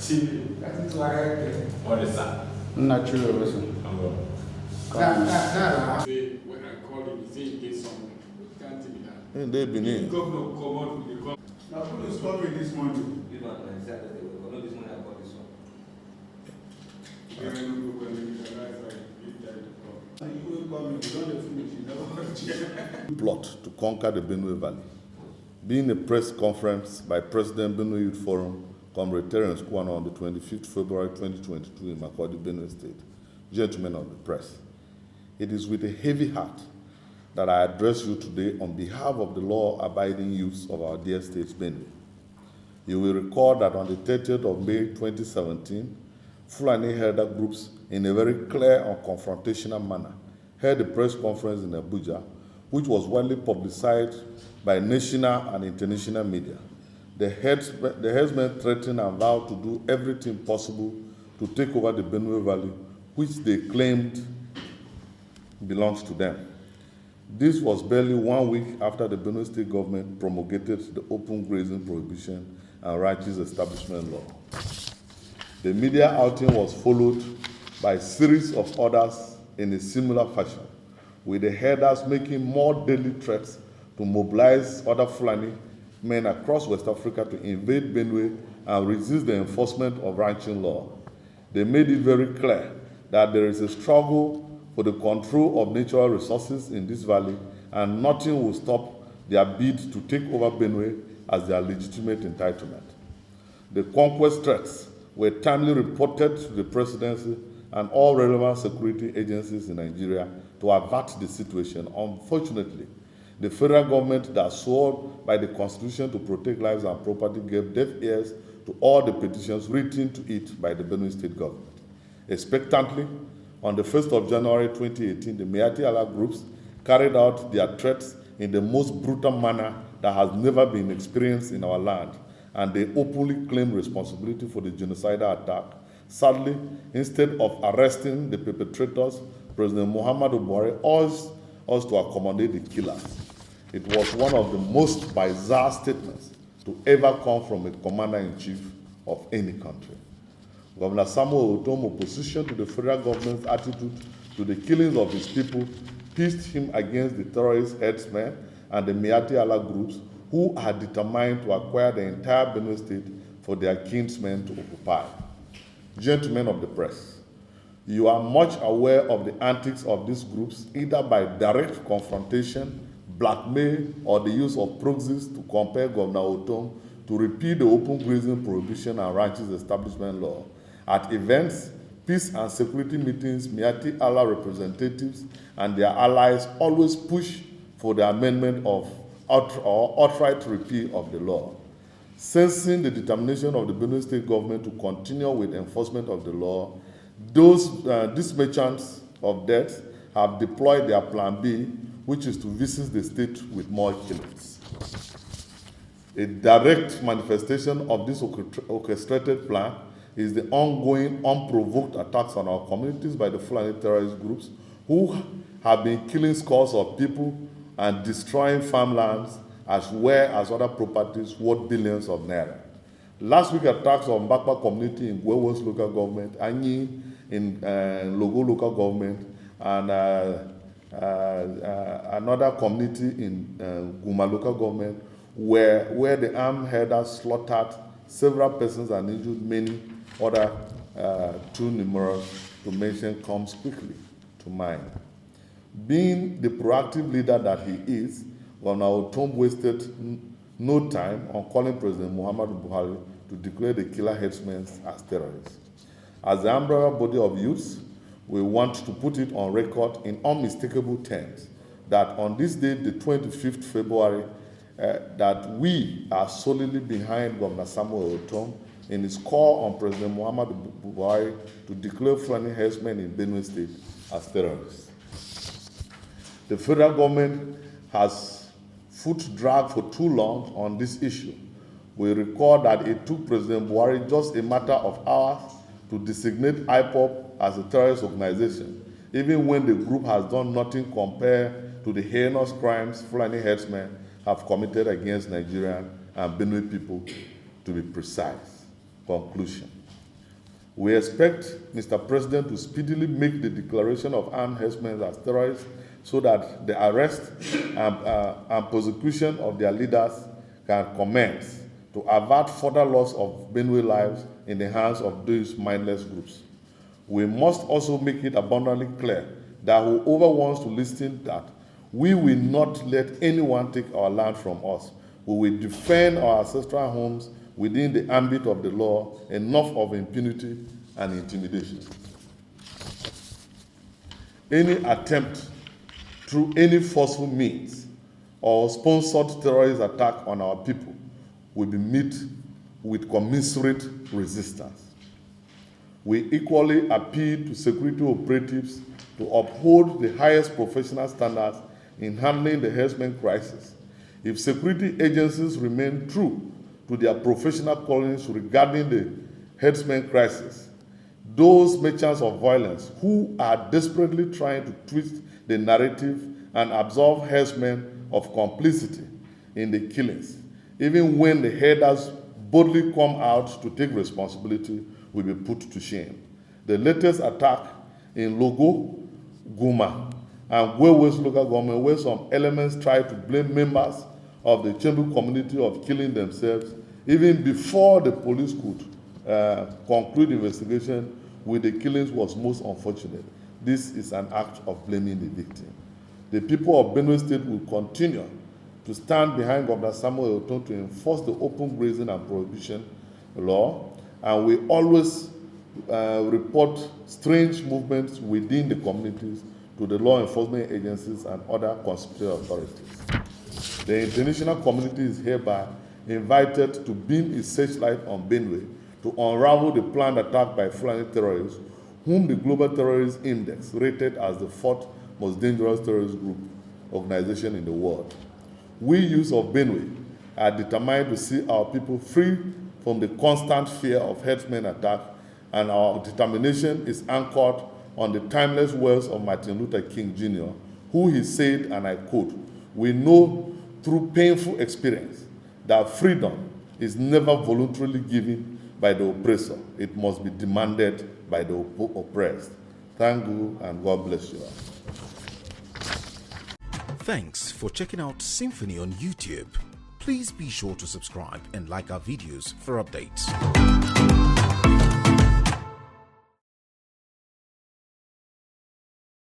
That is why What is that? Natural person. when I call him, he say he did something. Can't be that. And they Benin. Governor come out with the governor. Now, who is coming this morning? This one, exactly. Not this morning, I got this one. You will come in, you don't finish, you never Plot to conquer the Benue Valley. Being a press conference by President Benue Youth Forum, Comrade Terence Kwana on the 25th February 2022 in Makurdi, Benue State. Gentlemen of the press, it is with a heavy heart that I address you today on behalf of the law-abiding youths of our dear state, Benue. You will recall that on the 30th of May 2017, Fulani herder groups, in a very clear and confrontational manner, held a press conference in Abuja, which was widely publicized by national and international media. The herdsmen threatened and vowed to do everything possible to take over the Benue Valley, which they claimed belongs to them. This was barely 1 week after the Benue State government promulgated the open grazing prohibition and ranches establishment law. The media outing was followed by a series of others in a similar fashion, with the herders making more daily threats to mobilize other Fulani men across West Africa to invade Benue and resist the enforcement of ranching law. They made it very clear that there is a struggle for the control of natural resources in this valley, and nothing will stop their bid to take over Benue as their legitimate entitlement. The conquest threats were timely reported to the presidency and all relevant security agencies in Nigeria to avert the situation. Unfortunately, the federal government that swore by the Constitution to protect lives and property gave deaf ears to all the petitions written to it by the Benue State government. Expectantly, on the 1st of January 2018, the Miati Allah groups carried out their threats in the most brutal manner that has never been experienced in our land, and they openly claim responsibility for the genocidal attack. Sadly, instead of arresting the perpetrators, President Muhammadu Buhari urged us to accommodate the killers. It was one of the most bizarre statements to ever come from a commander-in-chief of any country. Governor Samuel Otom's opposition to the federal government's attitude to the killings of his people pitched him against the terrorist herdsmen and the Miati Allah groups, who are determined to acquire the entire Benue State for their kinsmen to occupy. Gentlemen of the press, you are much aware of the antics of these groups, either by direct confrontation, blackmail, or the use of proxies to compel Governor Otom to repeal the open grazing prohibition and ranches establishment law. At events, peace and security meetings, Miati Allah representatives and their allies always push for the amendment of or outright repeal of the law. Sensing the determination of the Benue State government to continue with enforcement of the law, these merchants of death have deployed their plan B, which is to visit the state with more killings. A direct manifestation of this orchestrated plan is the ongoing unprovoked attacks on our communities by the Fulani terrorist groups, who have been killing scores of people and destroying farmlands as well as other properties worth billions of naira. Last week, attacks on Bakpa community in Gwewos local government, Anyi in Logo local government, and another community in Guma local government, where the armed herders slaughtered several persons and injured many other, too numerous to mention, comes quickly to mind. Being the proactive leader that he is, Governor Otom wasted no time on calling President Muhammadu Buhari to declare the killer herdsmen as terrorists. As the umbrella body of youths, we want to put it on record in unmistakable terms that on this day, the 25th February, that we are solidly behind Governor Samuel Otom in his call on President Muhammadu Buhari to declare Fulani herdsmen in Benue State as terrorists. The federal government has foot dragged for too long on this issue. We recall that it took President Buhari just a matter of hours to designate IPOB as a terrorist organization, even when the group has done nothing compared to the heinous crimes Fulani herdsmen have committed against Nigerian and Benue people, to be precise. Conclusion. We expect Mr. President to speedily make the declaration of armed herdsmen as terrorists so that the arrest and prosecution of their leaders can commence to avert further loss of Benue lives in the hands of these mindless groups. We must also make it abundantly clear that whoever wants to listen that we will not let anyone take our land from us. We will defend our ancestral homes within the ambit of the law, enough of impunity and intimidation. Any attempt through any forceful means or sponsored terrorist attack on our people will be met with commensurate resistance. We equally appeal to security operatives to uphold the highest professional standards in handling the herdsmen crisis. If security agencies remain true to their professional callings regarding the herdsmen crisis, those merchants of violence who are desperately trying to twist the narrative and absolve herdsmen of complicity in the killings, even when the herders boldly come out to take responsibility, will be put to shame. The latest attack in Logo, Guma, and West local government, where some elements try to blame members of the Chembu community of killing themselves, even before the police could conclude investigation with the killings, was most unfortunate. This is an act of blaming the victim. The people of Benue State will continue to stand behind Governor Samuel Oton to enforce the open grazing and prohibition law, and we always report strange movements within the communities to the law enforcement agencies and other constituted authorities. The international community is hereby invited to beam its searchlight on Benue to unravel the planned attack by Fulani terrorists, whom the Global Terrorist Index rated as the 4th most dangerous terrorist group organization in the world. We youths of Benue are determined to see our people free from the constant fear of herdsmen attack, and our determination is anchored on the timeless words of Martin Luther King Jr., who he said, and I quote, "We know through painful experience that freedom is never voluntarily given by the oppressor. It must be demanded by the oppressed." Thank you, and God bless you all. Thanks for checking out SYMFONI on YouTube. Please be sure to subscribe and like our videos for updates.